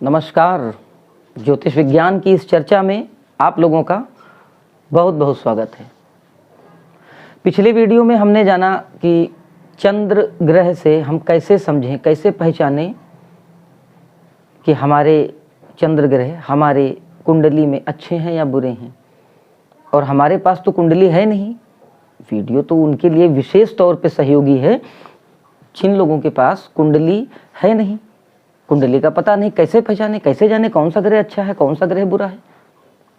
नमस्कार। ज्योतिष विज्ञान की इस चर्चा में आप लोगों का बहुत बहुत स्वागत है। पिछले वीडियो में हमने जाना कि चंद्र ग्रह से हम कैसे समझें, कैसे पहचानें कि हमारे चंद्र ग्रह हमारे कुंडली में अच्छे हैं या बुरे हैं। और हमारे पास तो कुंडली है नहीं, वीडियो तो उनके लिए विशेष तौर पे सहयोगी है जिन लोगों के पास कुंडली है नहीं, कुंडली का पता नहीं, कैसे पहचाने, कैसे जाने कौन सा ग्रह अच्छा है, कौन सा ग्रह बुरा है।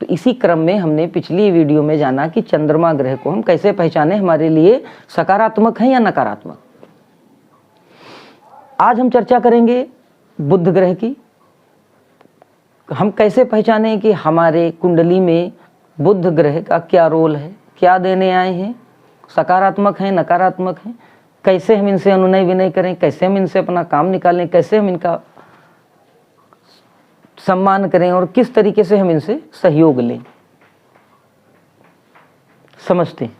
तो इसी क्रम में हमने पिछली वीडियो में जाना कि चंद्रमा ग्रह को हम कैसे पहचाने, हमारे लिए सकारात्मक है या नकारात्मक। आज हम चर्चा करेंगे बुध ग्रह की। हम कैसे पहचाने कि हमारे कुंडली में बुध ग्रह का क्या रोल है, क्या देने आए हैं, सकारात्मक है, नकारात्मक है, कैसे हम इनसे अनुनय विनय करें, कैसे हम इनसे अपना काम निकालें, कैसे हम इनका सम्मान करें और किस तरीके से हम इनसे सहयोग लें। समझते हैं,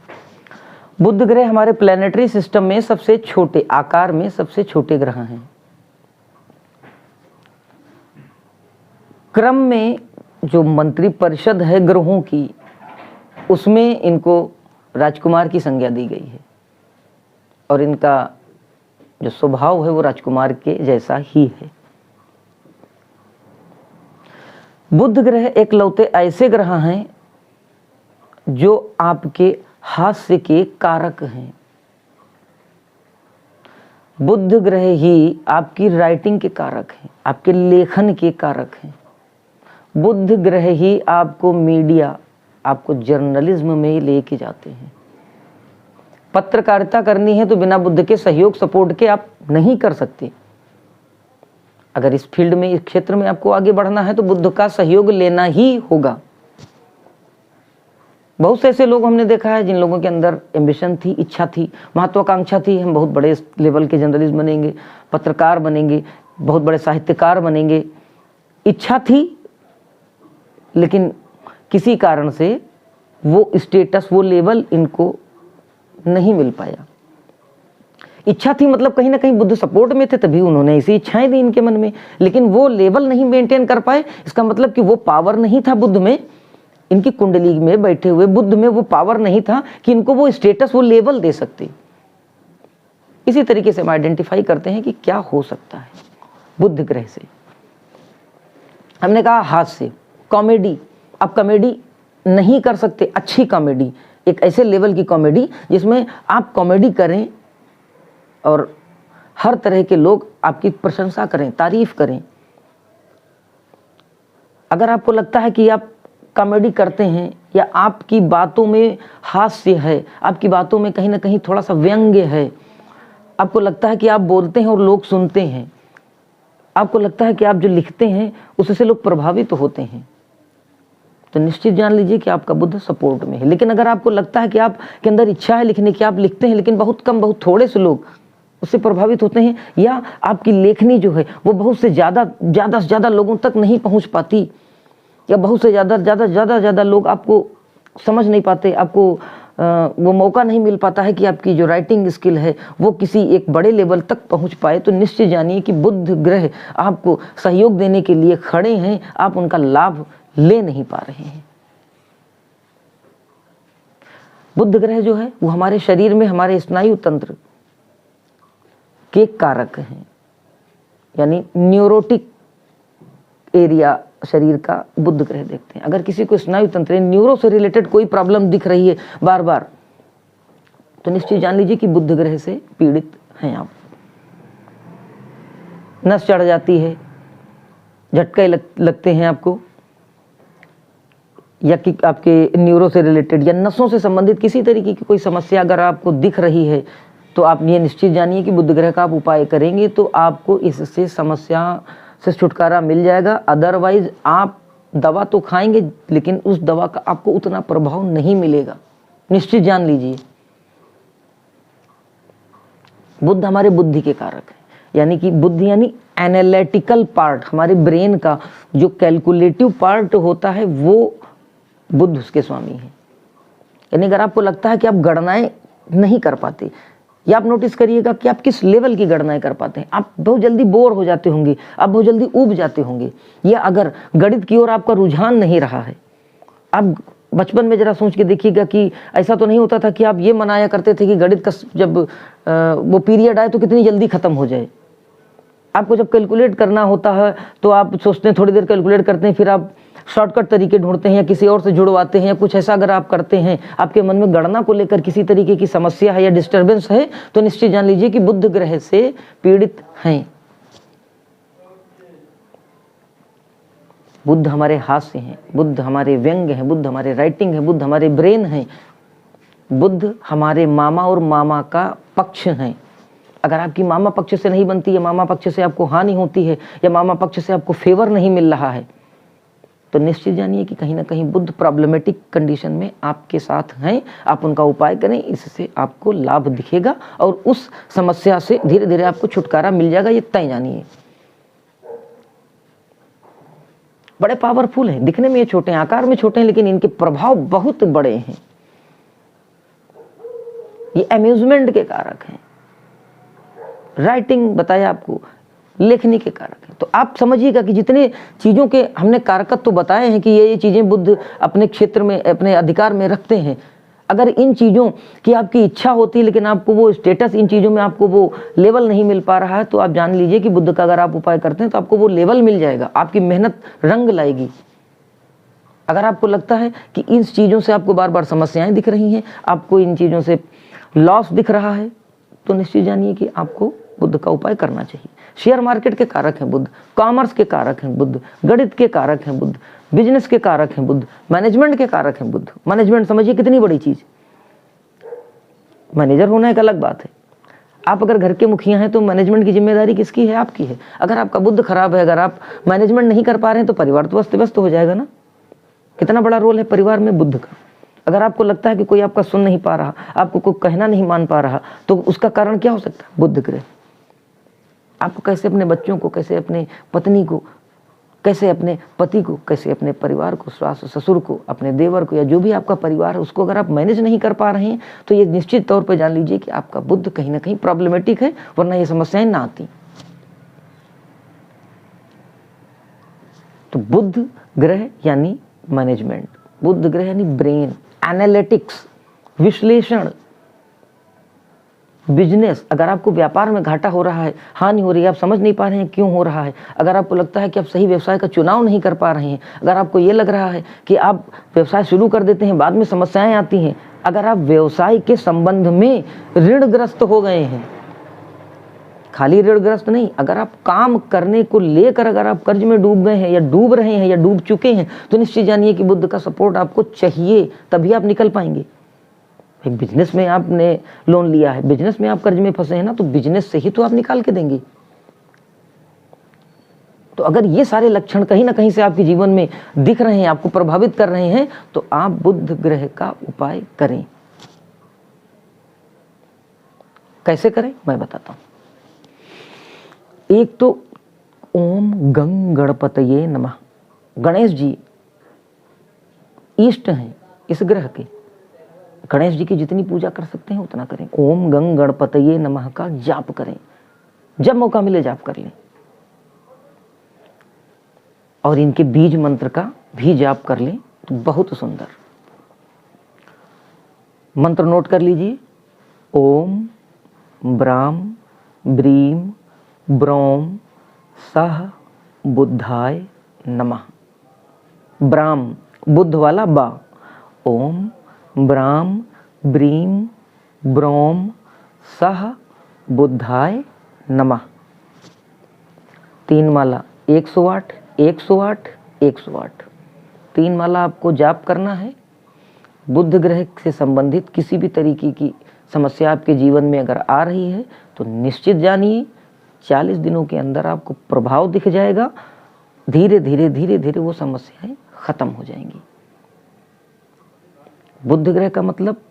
बुध ग्रह हमारे प्लैनेटरी सिस्टम में सबसे छोटे आकार में सबसे छोटे ग्रह हैं। क्रम में जो मंत्री परिषद है ग्रहों की, उसमें इनको राजकुमार की संज्ञा दी गई है और इनका जो स्वभाव है वो राजकुमार के जैसा ही है। बुध ग्रह एकलौते ऐसे ग्रह हैं जो आपके हास्य के कारक हैं। बुध ग्रह ही आपकी राइटिंग के कारक हैं, आपके लेखन के कारक हैं। बुध ग्रह ही आपको मीडिया, आपको जर्नलिज्म में लेके जाते हैं। पत्रकारिता करनी है तो बिना बुध के सहयोग सपोर्ट के आप नहीं कर सकते। अगर इस फील्ड में, इस क्षेत्र में आपको आगे बढ़ना है तो बुध का सहयोग लेना ही होगा। बहुत से ऐसे लोग हमने देखा है जिन लोगों के अंदर एम्बिशन थी, इच्छा थी, महत्वाकांक्षा थी, हम बहुत बड़े लेवल के जर्नलिस्ट बनेंगे, पत्रकार बनेंगे, बहुत बड़े साहित्यकार बनेंगे। इच्छा थी लेकिन किसी कारण से वो स्टेटस, वो लेवल इनको नहीं मिल पाया। इच्छा थी मतलब कहीं ना कहीं बुध सपोर्ट में थे, तभी उन्होंने ऐसी इच्छाएं दी इनके मन में, लेकिन वो लेवल नहीं मेंटेन कर पाए। इसका मतलब कि वो पावर नहीं था बुध में, इनकी कुंडली में बैठे हुए बुध में वो पावर नहीं था कि इनको वो स्टेटस, वो लेवल दे सकते। इसी तरीके से हम आइडेंटिफाई करते हैं कि क्या हो सकता है बुध ग्रह से। हमने कहा हास्य, कॉमेडी। आप कॉमेडी नहीं कर सकते, अच्छी कॉमेडी, एक ऐसे लेवल की कॉमेडी जिसमें आप कॉमेडी करें और हर तरह के लोग आपकी प्रशंसा करें, तारीफ करें। अगर आपको लगता है कि आप कॉमेडी करते हैं या आपकी बातों में हास्य है, आपकी बातों में कहीं ना कहीं थोड़ा सा व्यंग्य है, आपको लगता है कि आप बोलते हैं और लोग सुनते हैं, आपको लगता है कि आप जो लिखते हैं उससे लोग प्रभावित होते हैं, तो निश्चित जान लीजिए कि आपका बुध सपोर्ट में है। लेकिन अगर आपको लगता है कि आपके अंदर इच्छा है लिखने की, आप लिखते हैं लेकिन बहुत कम, बहुत थोड़े से लोग उससे प्रभावित होते हैं, या आपकी लेखनी जो है वो बहुत से ज़्यादा लोगों तक नहीं पहुंच पाती, या बहुत से ज़्यादा लोग आपको समझ नहीं पाते, आपको वो मौका नहीं मिल पाता है कि आपकी जो राइटिंग स्किल है वो किसी एक बड़े लेवल तक पहुंच पाए, तो निश्चित जानिए कि बुध ग्रह आपको सहयोग देने के लिए खड़े हैं, आप उनका लाभ ले नहीं पा रहे हैं। बुध ग्रह जो है वो हमारे शरीर में, हमारे स्नायु तंत्र के कारक हैं, यानी न्यूरोटिक एरिया शरीर का बुध ग्रह देखते हैं। अगर किसी को स्नायु तंत्र, न्यूरो से रिलेटेड कोई प्रॉब्लम दिख रही है बार बार, तो निश्चित जान लीजिए कि बुध ग्रह से पीड़ित हैं आप। नस चढ़ जाती है, झटके लगते हैं आपको, या कि आपके न्यूरो से रिलेटेड या नसों से संबंधित किसी तरीके की कोई समस्या अगर आपको दिख रही है, तो आप ये निश्चित जानिए कि बुध ग्रह का आप उपाय करेंगे तो आपको इससे समस्या से छुटकारा मिल जाएगा। अदरवाइज आप दवा तो खाएंगे लेकिन उस दवा का आपको उतना प्रभाव नहीं मिलेगा, निश्चित जान लीजिए। बुध हमारे बुद्धि के कारक है, यानी कि बुद्धि यानी एनालिटिकल पार्ट, हमारे ब्रेन का जो कैलकुलेटिव पार्ट होता है वो बुध उसके स्वामी है। यानी अगर आपको लगता है कि आप गणनाएं नहीं कर पाते, या आप नोटिस करिएगा कि आप किस लेवल की गणनाएं कर पाते हैं। आप बहुत जल्दी बोर हो जाते होंगे, आप बहुत जल्दी ऊब जाते होंगे, या अगर गणित की ओर आपका रुझान नहीं रहा है। आप बचपन में जरा सोच के देखिएगा कि ऐसा तो नहीं होता था कि आप ये मनाया करते थे कि गणित का जब वो पीरियड आए तो कितनी जल्दी खत्म हो जाए। आपको जब कैलकुलेट करना होता है तो आप सोचते हैं, थोड़ी देर कैलकुलेट करते हैं, फिर आप शॉर्टकट तरीके ढूंढते हैं या किसी और से जुड़वाते हैं या कुछ ऐसा अगर आप करते हैं, आपके मन में गणना को लेकर किसी तरीके की समस्या है या डिस्टर्बेंस है, तो निश्चित जान लीजिए कि बुध ग्रह से पीड़ित हैं। बुध हमारे हास्य हैं, बुध हमारे व्यंग हैं, बुध हमारे राइटिंग है, बुध हमारे ब्रेन हैं, बुध हमारे मामा और मामा का पक्ष हैं। अगर आपकी मामा पक्ष से नहीं बनती है, मामा पक्ष से आपको हानि होती है या मामा पक्ष से आपको फेवर नहीं मिल रहा है, तो निश्चित जानिए कि कहीं ना कहीं बुध प्रॉब्लमेटिक कंडीशन में आपके साथ हैं। आप उनका उपाय करें, इससे आपको लाभ दिखेगा और उस समस्या से धीरे धीरे आपको छुटकारा मिल जाएगा, ये तय जानिए। बड़े पावरफुल हैं, दिखने में ये छोटे हैं, आकार में छोटे हैं, लेकिन इनके प्रभाव बहुत बड़े हैं। ये अम्यूजमेंट के कारक हैं, राइटिंग बताया आपको, लेखनी के कारक है। तो आप समझिएगा कि जितने चीज़ों के हमने कारकत्व तो बताए हैं कि ये चीज़ें बुध अपने क्षेत्र में, अपने अधिकार में रखते हैं, अगर इन चीज़ों की आपकी इच्छा होती है लेकिन आपको वो स्टेटस, इन चीज़ों में आपको वो लेवल नहीं मिल पा रहा है, तो आप जान लीजिए कि बुध का अगर आप उपाय करते हैं तो आपको वो लेवल मिल जाएगा, आपकी मेहनत रंग लाएगी। अगर आपको लगता है कि इन चीज़ों से आपको बार बार समस्याएं दिख रही हैं, आपको इन चीज़ों से लॉस दिख रहा है, तो निश्चित जानिए कि आपको बुध का उपाय करना चाहिए। शेयर मार्केट के कारक हैं बुध, कॉमर्स के कारक हैं बुध, गणित के कारक हैं बुध, बिजनेस के कारक हैं बुध, मैनेजमेंट के कारक हैं बुध। मैनेजमेंट समझिए कितनी बड़ी चीज, मैनेजर होना एक अलग बात है। आप अगर घर के मुखिया हैं तो मैनेजमेंट की जिम्मेदारी किसकी है? आपकी है। अगर आपका बुध खराब है, अगर आप मैनेजमेंट नहीं कर पा रहे हैं तो परिवार तो अस्त व्यस्त हो जाएगा ना। कितना बड़ा रोल है परिवार में बुध का। अगर आपको लगता है कि कोई आपका सुन नहीं पा रहा, आपको कोई कहना नहीं मान पा रहा, तो उसका कारण क्या हो सकता है? बुध ग्रह। आपको कैसे अपने बच्चों को, कैसे अपने पत्नी को, कैसे अपने पति को, कैसे अपने परिवार को, सास ससुर को, अपने देवर को, या जो भी आपका परिवार है उसको अगर आप मैनेज नहीं कर पा रहे हैं तो ये निश्चित तौर पे जान लीजिए कि आपका बुध कहीं ना कहीं प्रॉब्लमेटिक है, वरना ये समस्याएं ना आती। तो बुध ग्रह यानी मैनेजमेंट, बुध ग्रह यानी ब्रेन, एनालिटिक्स, विश्लेषण, बिजनेस। अगर आपको व्यापार में घाटा हो रहा है, हानि हो रही है, आप समझ नहीं पा रहे हैं क्यों हो रहा है, अगर आपको लगता है कि आप सही व्यवसाय का चुनाव नहीं कर पा रहे हैं, अगर आपको ये लग रहा है कि आप व्यवसाय शुरू कर देते हैं बाद में समस्याएं आती हैं, अगर आप व्यवसाय के संबंध में ऋणग्रस्त हो गए हैं, खाली ऋणग्रस्त नहीं, अगर आप काम करने को लेकर अगर आप कर्ज में डूब गए हैं या डूब रहे हैं या डूब चुके हैं, तो निश्चित जानिए कि बुध का सपोर्ट आपको चाहिए, तभी आप निकल पाएंगे। एक बिजनेस में आपने लोन लिया है, बिजनेस में आप कर्ज में फंसे हैं ना, तो बिजनेस से ही तो आप निकाल के देंगे। तो अगर ये सारे लक्षण कहीं ना कहीं से आपके जीवन में दिख रहे हैं, आपको प्रभावित कर रहे हैं, तो आप बुध ग्रह का उपाय करें। कैसे करें मैं बताता हूं। एक तो ओम गंग गणपतये नमः, गणेश जी इष्ट हैं इस ग्रह के, गणेश जी की जितनी पूजा कर सकते हैं उतना करें। ओम गंग गणपतये नमः का जाप करें, जब मौका मिले जाप कर लें, और इनके बीज मंत्र का भी जाप कर लें तो बहुत सुंदर। मंत्र नोट कर लीजिए। ओम ब्राम ब्रीम ब्रोम सह बुद्धाय नमः। ब्राम बुद्ध वाला बा, ओम ब्राम ब्रीम ब्रोम सह बुद्धाय नमः। 3 माला 108 108 108, 3 माला आपको जाप करना है। बुध ग्रह से संबंधित किसी भी तरीके की समस्या आपके जीवन में अगर आ रही है तो निश्चित जानिए 40 दिनों के अंदर आपको प्रभाव दिख जाएगा। धीरे धीरे धीरे धीरे वो समस्याएं खत्म हो जाएंगी। बुध ग्रह का मतलब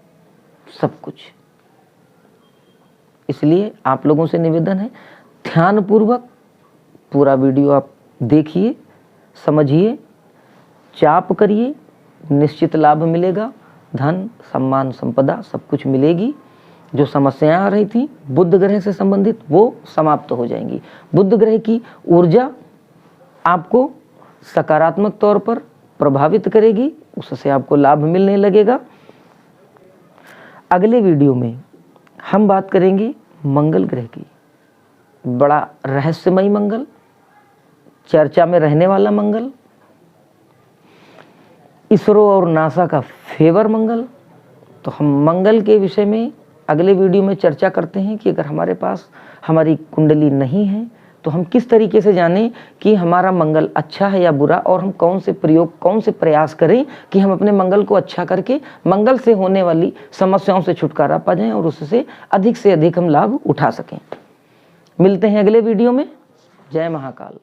सब कुछ। इसलिए आप लोगों से निवेदन है, ध्यानपूर्वक पूरा वीडियो आप देखिए, समझिए, जाप करिए, निश्चित लाभ मिलेगा। धन सम्मान संपदा सब कुछ मिलेगी। जो समस्याएं आ रही थी बुध ग्रह से संबंधित वो समाप्त हो जाएंगी। बुध ग्रह की ऊर्जा आपको सकारात्मक तौर पर प्रभावित करेगी, उससे आपको लाभ मिलने लगेगा। अगले वीडियो में हम बात करेंगे मंगल ग्रह की। बड़ा रहस्यमयी मंगल, चर्चा में रहने वाला मंगल, इसरो और नासा का फेवर मंगल। तो हम मंगल के विषय में अगले वीडियो में चर्चा करते हैं कि अगर हमारे पास हमारी कुंडली नहीं है तो हम किस तरीके से जानें कि हमारा मंगल अच्छा है या बुरा, और हम कौन से प्रयोग, कौन से प्रयास करें कि हम अपने मंगल को अच्छा करके मंगल से होने वाली समस्याओं से छुटकारा पा जाएं और उससे अधिक हम लाभ उठा सकें। मिलते हैं अगले वीडियो में। जय महाकाल।